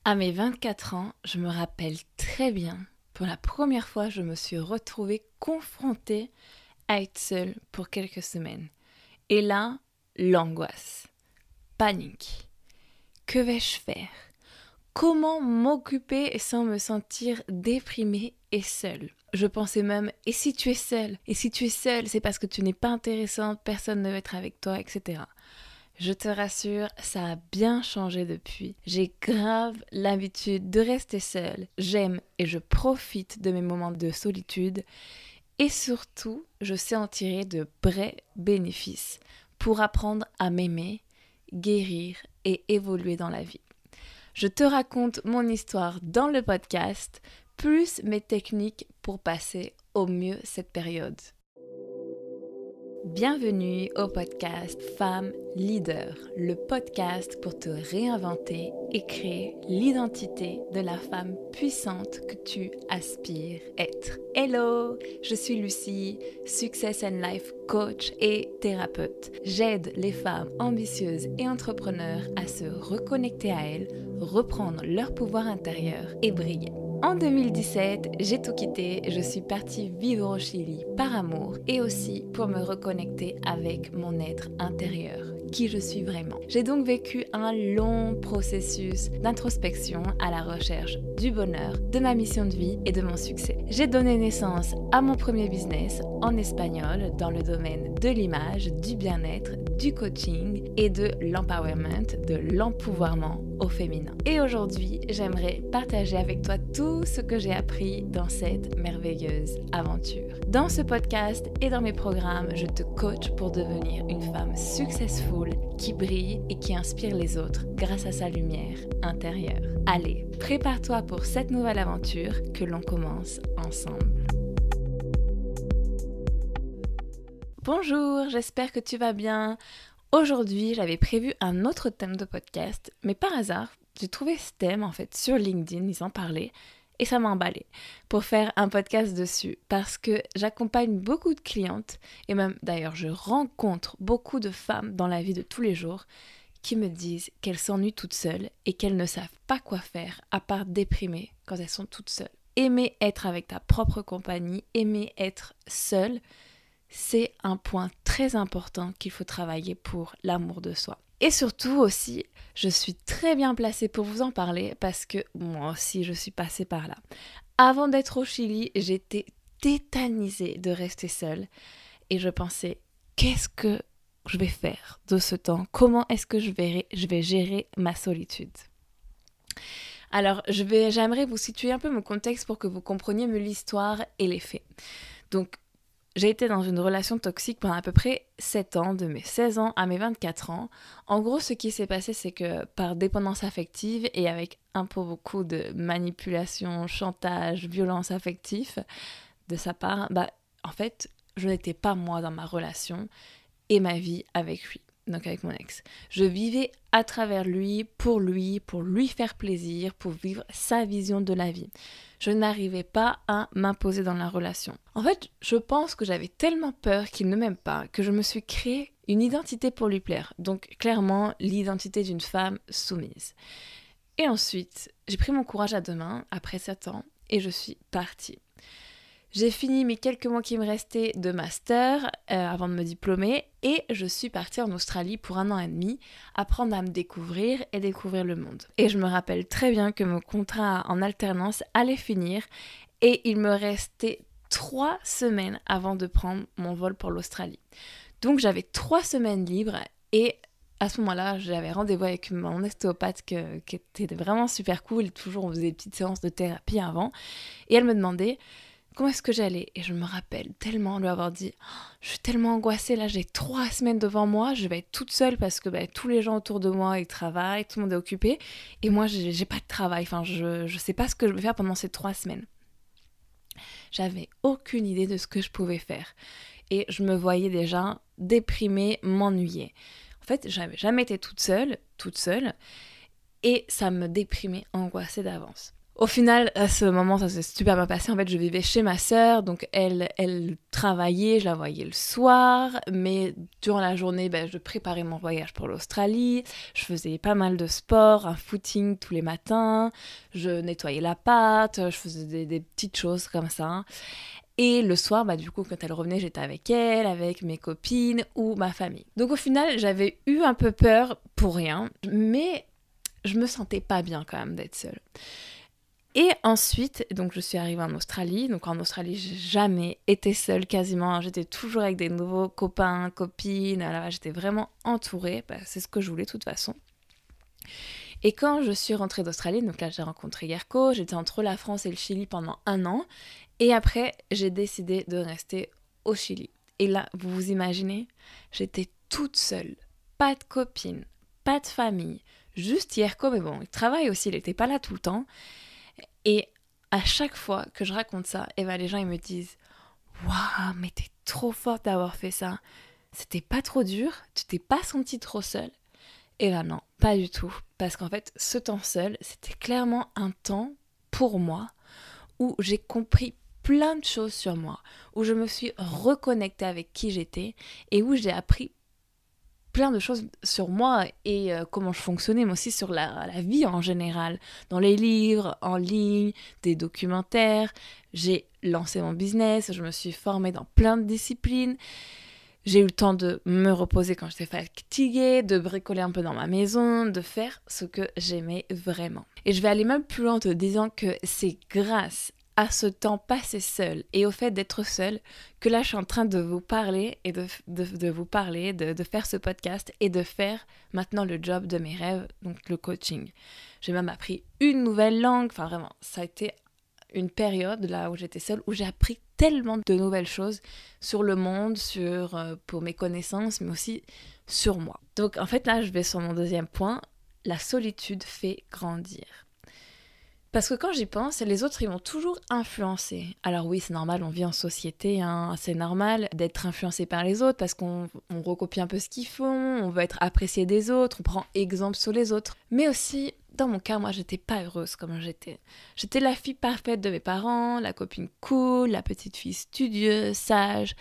À mes 24 ans, je me rappelle très bien, pour la première fois, je me suis retrouvée confrontée à être seule pour quelques semaines. Et là, l'angoisse, panique. Que vais-je faire? Comment m'occuper sans me sentir déprimée et seule? Je pensais même, et si tu es seule? Et si tu es seule, c'est parce que tu n'es pas intéressante, personne ne veut être avec toi, etc. Je te rassure, ça a bien changé depuis. J'ai grave l'habitude de rester seule. J'aime et je profite de mes moments de solitude. Et surtout, je sais en tirer de vrais bénéfices pour apprendre à m'aimer, guérir et évoluer dans la vie. Je te raconte mon histoire dans le podcast, plus mes techniques pour passer au mieux cette période. Bienvenue au podcast Femme Leader, le podcast pour te réinventer et créer l'identité de la femme puissante que tu aspires être. Hello, je suis Lucie, Success and Life coach et thérapeute. J'aide les femmes ambitieuses et entrepreneurs à se reconnecter à elles, reprendre leur pouvoir intérieur et briller. En 2017, j'ai tout quitté, je suis partie vivre au Chili par amour et aussi pour me reconnecter avec mon être intérieur, qui je suis vraiment. J'ai donc vécu un long processus d'introspection à la recherche du bonheur, de ma mission de vie et de mon succès. J'ai donné naissance à mon premier business en espagnol dans le domaine de l'image, du bien-être, du coaching et de l'empowerment, de l'empouvoirment au féminin. Et aujourd'hui, j'aimerais partager avec toi tout ce que j'ai appris dans cette merveilleuse aventure. Dans ce podcast et dans mes programmes, je te coach pour devenir une femme successful qui brille et qui inspire les autres grâce à sa lumière intérieure. Allez, prépare-toi pour cette nouvelle aventure que l'on commence ensemble. Bonjour, j'espère que tu vas bien. Aujourd'hui, j'avais prévu un autre thème de podcast, mais par hasard, j'ai trouvé ce thème en fait sur LinkedIn, ils en parlaient, et ça m'a emballée pour faire un podcast dessus, parce que j'accompagne beaucoup de clientes, et même d'ailleurs je rencontre beaucoup de femmes dans la vie de tous les jours, qui me disent qu'elles s'ennuient toutes seules et qu'elles ne savent pas quoi faire à part déprimer quand elles sont toutes seules. Aimer être avec ta propre compagnie, aimer être seule, c'est un point très important qu'il faut travailler pour l'amour de soi. Et surtout aussi, je suis très bien placée pour vous en parler parce que moi aussi je suis passée par là. Avant d'être au Chili, j'étais tétanisée de rester seule et je pensais qu'est-ce que je vais faire de ce temps? Comment est-ce que je vais gérer ma solitude? Alors, j'aimerais vous situer un peu mon contexte pour que vous compreniez mieux l'histoire et les faits. Donc, j'ai été dans une relation toxique pendant à peu près 7 ans, de mes 16 ans à mes 24 ans. En gros, ce qui s'est passé, c'est que par dépendance affective et avec un peu beaucoup de manipulation, chantage, violence affective de sa part, en fait, je n'étais pas moi dans ma relation et ma vie avec lui, donc avec mon ex. Je vivais à travers lui, pour lui faire plaisir, pour vivre sa vision de la vie. Je n'arrivais pas à m'imposer dans la relation. En fait, je pense que j'avais tellement peur qu'il ne m'aime pas que je me suis créé une identité pour lui plaire. Donc clairement, l'identité d'une femme soumise. Et ensuite, j'ai pris mon courage à deux mains après 7 ans et je suis partie. J'ai fini mes quelques mois qui me restaient de master avant de me diplômer et je suis partie en Australie pour 1 an et demi, apprendre à me découvrir et découvrir le monde. Et je me rappelle très bien que mon contrat en alternance allait finir et il me restait 3 semaines avant de prendre mon vol pour l'Australie. Donc j'avais 3 semaines libres et à ce moment-là, j'avais rendez-vous avec mon ostéopathe qui était vraiment super cool. Toujours, on faisait des petites séances de thérapie avant et elle me demandait comment est-ce que j'allais? Et je me rappelle tellement lui avoir dit je suis tellement angoissée, là j'ai 3 semaines devant moi, je vais être toute seule parce que tous les gens autour de moi ils travaillent, tout le monde est occupé et moi j'ai pas de travail, enfin je sais pas ce que je vais faire pendant ces 3 semaines. J'avais aucune idée de ce que je pouvais faire et je me voyais déjà déprimée, m'ennuyer. En fait, j'avais jamais été toute seule et ça me déprimait, angoissée d'avance. Au final, à ce moment, ça s'est super bien passé. En fait, je vivais chez ma sœur, donc elle travaillait, je la voyais le soir, mais durant la journée, je préparais mon voyage pour l'Australie, je faisais pas mal de sport, un footing tous les matins, je nettoyais l'appart, je faisais des petites choses comme ça. Et le soir, du coup, quand elle revenait, j'étais avec elle, avec mes copines ou ma famille. Donc au final, j'avais eu un peu peur pour rien, mais je me sentais pas bien quand même d'être seule. Et ensuite, donc je suis arrivée en Australie. Donc en Australie, j'ai jamais été seule quasiment. J'étais toujours avec des nouveaux copains, copines. Là, j'étais vraiment entourée. C'est ce que je voulais de toute façon. Et quand je suis rentrée d'Australie, donc là j'ai rencontré Yerko, j'étais entre la France et le Chili pendant 1 an. Et après, j'ai décidé de rester au Chili. Et là, vous vous imaginez, j'étais toute seule. Pas de copine, pas de famille. Juste Yerko, mais bon, il travaille aussi, il n'était pas là tout le temps. Et à chaque fois que je raconte ça, les gens ils me disent « Waouh, mais t'es trop forte d'avoir fait ça. C'était pas trop dur? Tu t'es pas sentie trop seule ?» Et non, pas du tout. Parce qu'en fait, ce temps seul, c'était clairement un temps pour moi où j'ai compris plein de choses sur moi, où je me suis reconnectée avec qui j'étais et où j'ai appris plein de choses sur moi et comment je fonctionnais, mais aussi sur la vie en général. Dans les livres, en ligne, des documentaires. J'ai lancé mon business, je me suis formée dans plein de disciplines. J'ai eu le temps de me reposer quand j'étais fatiguée, de bricoler un peu dans ma maison, de faire ce que j'aimais vraiment. Et je vais aller même plus loin en te disant que c'est grâce à ce temps passé seul et au fait d'être seule que là je suis en train de vous parler et de vous parler, de faire ce podcast et de faire maintenant le job de mes rêves, donc le coaching. J'ai même appris une nouvelle langue, enfin vraiment, ça a été une période là où j'étais seule, où j'ai appris tellement de nouvelles choses sur le monde, pour mes connaissances, mais aussi sur moi. Donc en fait là je vais sur mon deuxième point, la solitude fait grandir. Parce que quand j'y pense, les autres, ils m'ont toujours influencé. Alors oui, c'est normal, on vit en société, hein, c'est normal d'être influencé par les autres parce qu'on recopie un peu ce qu'ils font, on veut être apprécié des autres, on prend exemple sur les autres. Mais aussi, dans mon cas, moi, j'étais pas heureuse comme j'étais. J'étais la fille parfaite de mes parents, la copine cool, la petite fille studieuse, sage.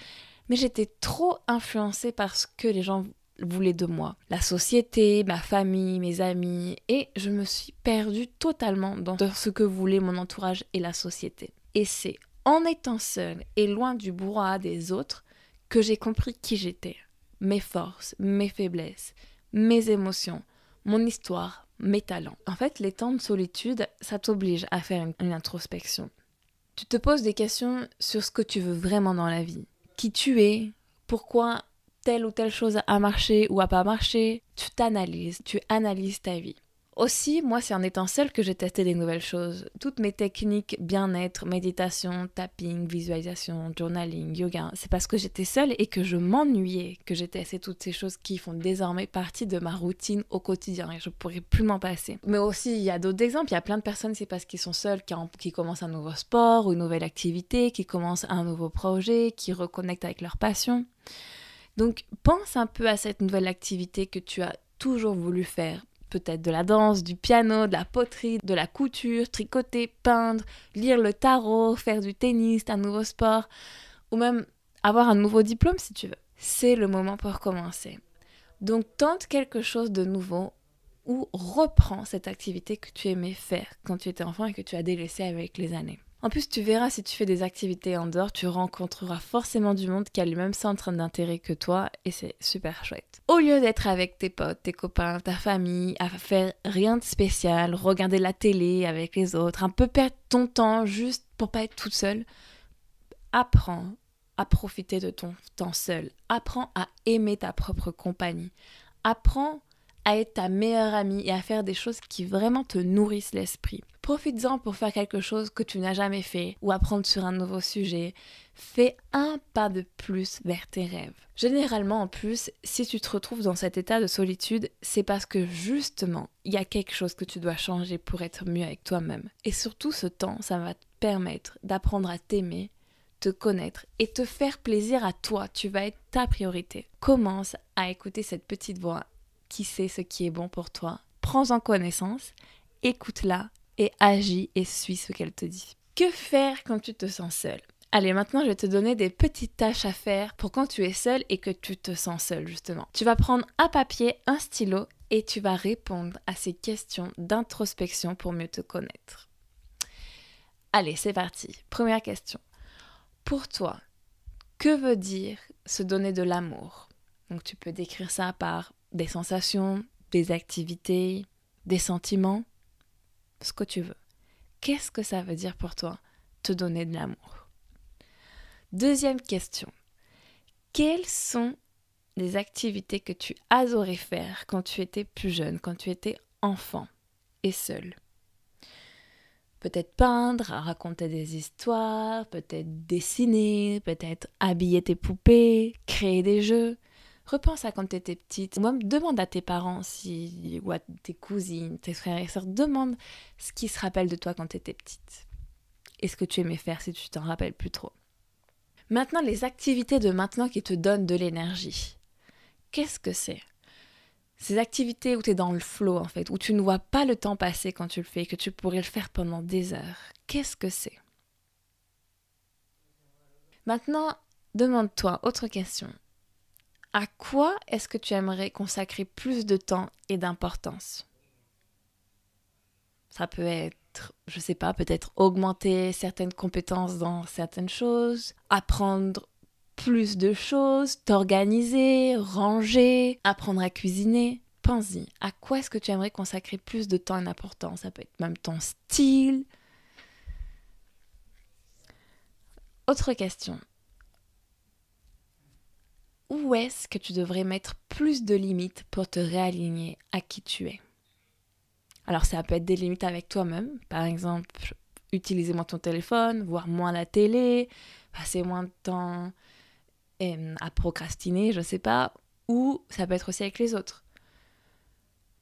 Mais j'étais trop influencée par ce que les gens voulait de moi. La société, ma famille, mes amis, et je me suis perdue totalement dans ce que voulait mon entourage et la société. Et c'est en étant seule et loin du brouhaha des autres que j'ai compris qui j'étais, mes forces, mes faiblesses, mes émotions, mon histoire, mes talents. En fait, les temps de solitude, ça t'oblige à faire une introspection. Tu te poses des questions sur ce que tu veux vraiment dans la vie. Qui tu es, pourquoi telle ou telle chose a marché ou a pas marché, tu t'analyses, tu analyses ta vie. Aussi, moi, c'est en étant seule que j'ai testé des nouvelles choses. Toutes mes techniques bien-être, méditation, tapping, visualisation, journaling, yoga, c'est parce que j'étais seule et que je m'ennuyais que j'ai testé toutes ces choses qui font désormais partie de ma routine au quotidien et je pourrais plus m'en passer. Mais aussi, il y a d'autres exemples. Il y a plein de personnes, c'est parce qu'ils sont seuls qui commencent un nouveau sport ou une nouvelle activité, qui commencent un nouveau projet, qui reconnectent avec leur passion. Donc, pense un peu à cette nouvelle activité que tu as toujours voulu faire. Peut-être de la danse, du piano, de la poterie, de la couture, tricoter, peindre, lire le tarot, faire du tennis, un nouveau sport, ou même avoir un nouveau diplôme si tu veux. C'est le moment pour commencer. Donc, tente quelque chose de nouveau ou reprends cette activité que tu aimais faire quand tu étais enfant et que tu as délaissée avec les années. En plus, tu verras, si tu fais des activités en dehors, tu rencontreras forcément du monde qui a le même centre d'intérêt que toi et c'est super chouette. Au lieu d'être avec tes potes, tes copains, ta famille, à faire rien de spécial, regarder la télé avec les autres, un peu perdre ton temps juste pour pas être toute seule, apprends à profiter de ton temps seul. Apprends à aimer ta propre compagnie. Apprends à être ta meilleure amie et à faire des choses qui vraiment te nourrissent l'esprit. Profites-en pour faire quelque chose que tu n'as jamais fait ou apprendre sur un nouveau sujet. Fais un pas de plus vers tes rêves. Généralement, en plus, si tu te retrouves dans cet état de solitude, c'est parce que justement, il y a quelque chose que tu dois changer pour être mieux avec toi-même. Et surtout, ce temps, ça va te permettre d'apprendre à t'aimer, te connaître et te faire plaisir à toi. Tu vas être ta priorité. Commence à écouter cette petite voix qui sait ce qui est bon pour toi. Prends-en connaissance, écoute-la et agis et suis ce qu'elle te dit. Que faire quand tu te sens seul ? Allez, maintenant je vais te donner des petites tâches à faire pour quand tu es seul et que tu te sens seul justement. Tu vas prendre un papier, un stylo et tu vas répondre à ces questions d'introspection pour mieux te connaître. Allez, c'est parti. Première question. Pour toi, que veut dire se donner de l'amour ? Donc tu peux décrire ça par des sensations, des activités, des sentiments, ce que tu veux. Qu'est-ce que ça veut dire pour toi, te donner de l'amour ? Deuxième question. Quelles sont les activités que tu adorais faire quand tu étais plus jeune, quand tu étais enfant et seul ? Peut-être peindre, raconter des histoires, peut-être dessiner, peut-être habiller tes poupées, créer des jeux. Repense à quand tu étais petite. Ou même demande à tes parents ou à tes cousines, tes frères et sœurs, demande ce qui se rappelle de toi quand tu étais petite. Et ce que tu aimais faire si tu t'en rappelles plus trop. Maintenant, les activités de maintenant qui te donnent de l'énergie. Qu'est-ce que c'est ? Ces activités où tu es dans le flow en fait, où tu ne vois pas le temps passer quand tu le fais, que tu pourrais le faire pendant des heures. Qu'est-ce que c'est ? Maintenant, demande-toi, autre question. À quoi est-ce que tu aimerais consacrer plus de temps et d'importance ? Ça peut être, je sais pas, peut-être augmenter certaines compétences dans certaines choses, apprendre plus de choses, t'organiser, ranger, apprendre à cuisiner. Pense-y, à quoi est-ce que tu aimerais consacrer plus de temps et d'importance ? Ça peut être même ton style. Autre question. Où est-ce que tu devrais mettre plus de limites pour te réaligner à qui tu es ? Alors ça peut être des limites avec toi-même, par exemple, utiliser moins ton téléphone, voir moins la télé, passer moins de temps à procrastiner, je sais pas, ou ça peut être aussi avec les autres.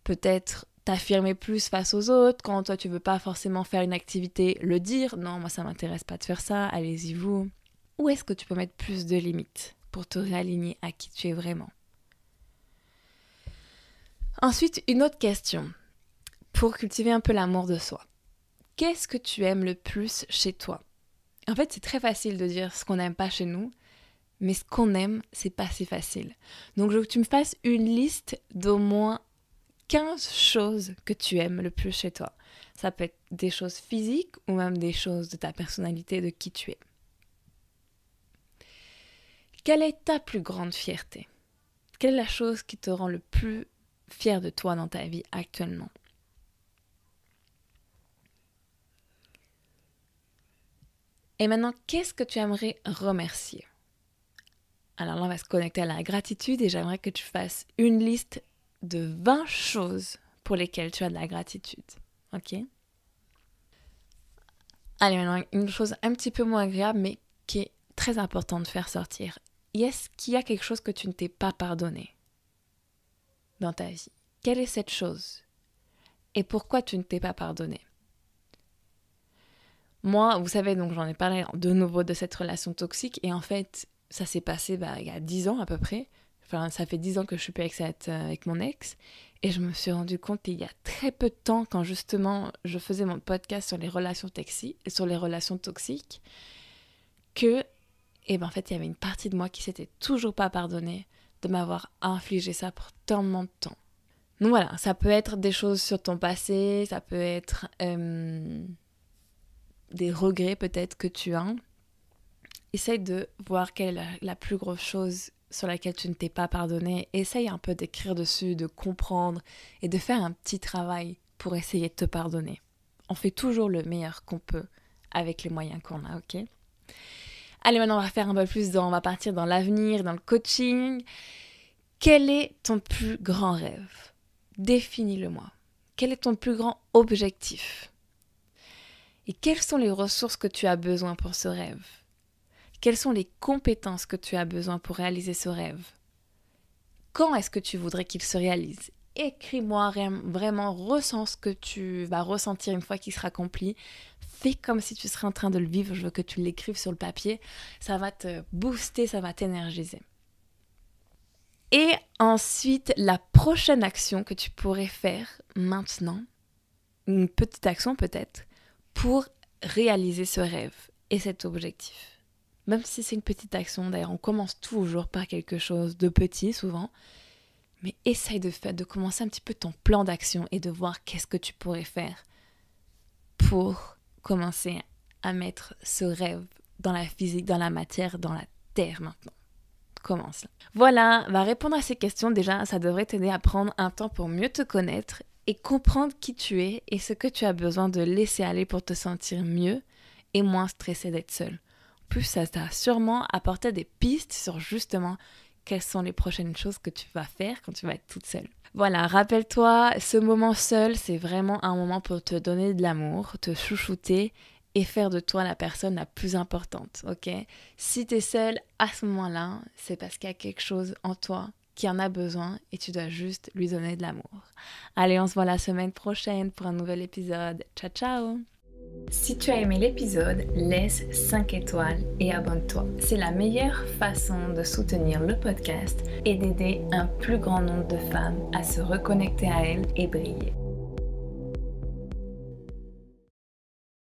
Peut-être t'affirmer plus face aux autres, quand toi tu veux pas forcément faire une activité, le dire, non, moi ça m'intéresse pas de faire ça, allez-y vous. Où est-ce que tu peux mettre plus de limites pour te réaligner à qui tu es vraiment ? Ensuite, une autre question, pour cultiver un peu l'amour de soi. Qu'est-ce que tu aimes le plus chez toi ? En fait, c'est très facile de dire ce qu'on n'aime pas chez nous, mais ce qu'on aime, c'est pas si facile. Donc, je veux que tu me fasses une liste d'au moins 15 choses que tu aimes le plus chez toi. Ça peut être des choses physiques ou même des choses de ta personnalité, de qui tu es. Quelle est ta plus grande fierté ? Quelle est la chose qui te rend le plus fier de toi dans ta vie actuellement ? Et maintenant, qu'est-ce que tu aimerais remercier ? Alors là, on va se connecter à la gratitude et j'aimerais que tu fasses une liste de 20 choses pour lesquelles tu as de la gratitude. Ok ? Allez, maintenant, une chose un petit peu moins agréable, mais qui est très importante de faire sortir. Est-ce qu'il y a quelque chose que tu ne t'es pas pardonné dans ta vie ? Quelle est cette chose ? Et pourquoi tu ne t'es pas pardonné ? Moi, vous savez, donc j'en ai parlé de nouveau de cette relation toxique et en fait, ça s'est passé il y a 10 ans à peu près. Enfin, ça fait 10 ans que je suis plus avec mon ex et je me suis rendu compte il y a très peu de temps quand justement je faisais mon podcast sur les relations toxiques que en fait, il y avait une partie de moi qui s'était toujours pas pardonnée de m'avoir infligé ça pour tellement de temps. Donc voilà, ça peut être des choses sur ton passé, ça peut être des regrets peut-être que tu as. Essaye de voir quelle est la plus grosse chose sur laquelle tu ne t'es pas pardonné. Essaye un peu d'écrire dessus, de comprendre et de faire un petit travail pour essayer de te pardonner. On fait toujours le meilleur qu'on peut avec les moyens qu'on a, ok ? Allez, maintenant on va faire un peu plus on va partir dans l'avenir, dans le coaching. Quel est ton plus grand rêve ? Définis-le-moi. Quel est ton plus grand objectif ? Et quelles sont les ressources que tu as besoin pour ce rêve ? Quelles sont les compétences que tu as besoin pour réaliser ce rêve ? Quand est-ce que tu voudrais qu'il se réalise ? Écris-moi vraiment, ressens ce que tu vas ressentir une fois qu'il sera accompli. Fais comme si tu serais en train de le vivre. Je veux que tu l'écrives sur le papier. Ça va te booster, ça va t'énergiser. Et ensuite, la prochaine action que tu pourrais faire maintenant, une petite action peut-être pour réaliser ce rêve et cet objectif. Même si c'est une petite action, d'ailleurs on commence toujours par quelque chose de petit souvent, mais essaye de commencer un petit peu ton plan d'action et de voir qu'est-ce que tu pourrais faire pour commencer à mettre ce rêve dans la physique, dans la matière, dans la terre maintenant. Commence là. Voilà, va répondre à ces questions déjà, ça devrait t'aider à prendre un temps pour mieux te connaître et comprendre qui tu es et ce que tu as besoin de laisser aller pour te sentir mieux et moins stressé d'être seul. En plus, ça t'a sûrement apporté des pistes sur justement quelles sont les prochaines choses que tu vas faire quand tu vas être toute seule. Voilà, rappelle-toi, ce moment seul, c'est vraiment un moment pour te donner de l'amour, te chouchouter et faire de toi la personne la plus importante, ok? Si t'es seule, à ce moment-là, c'est parce qu'il y a quelque chose en toi qui en a besoin et tu dois juste lui donner de l'amour. Allez, on se voit la semaine prochaine pour un nouvel épisode. Ciao, ciao! Si tu as aimé l'épisode, laisse 5 étoiles et abonne-toi. C'est la meilleure façon de soutenir le podcast et d'aider un plus grand nombre de femmes à se reconnecter à elles et briller.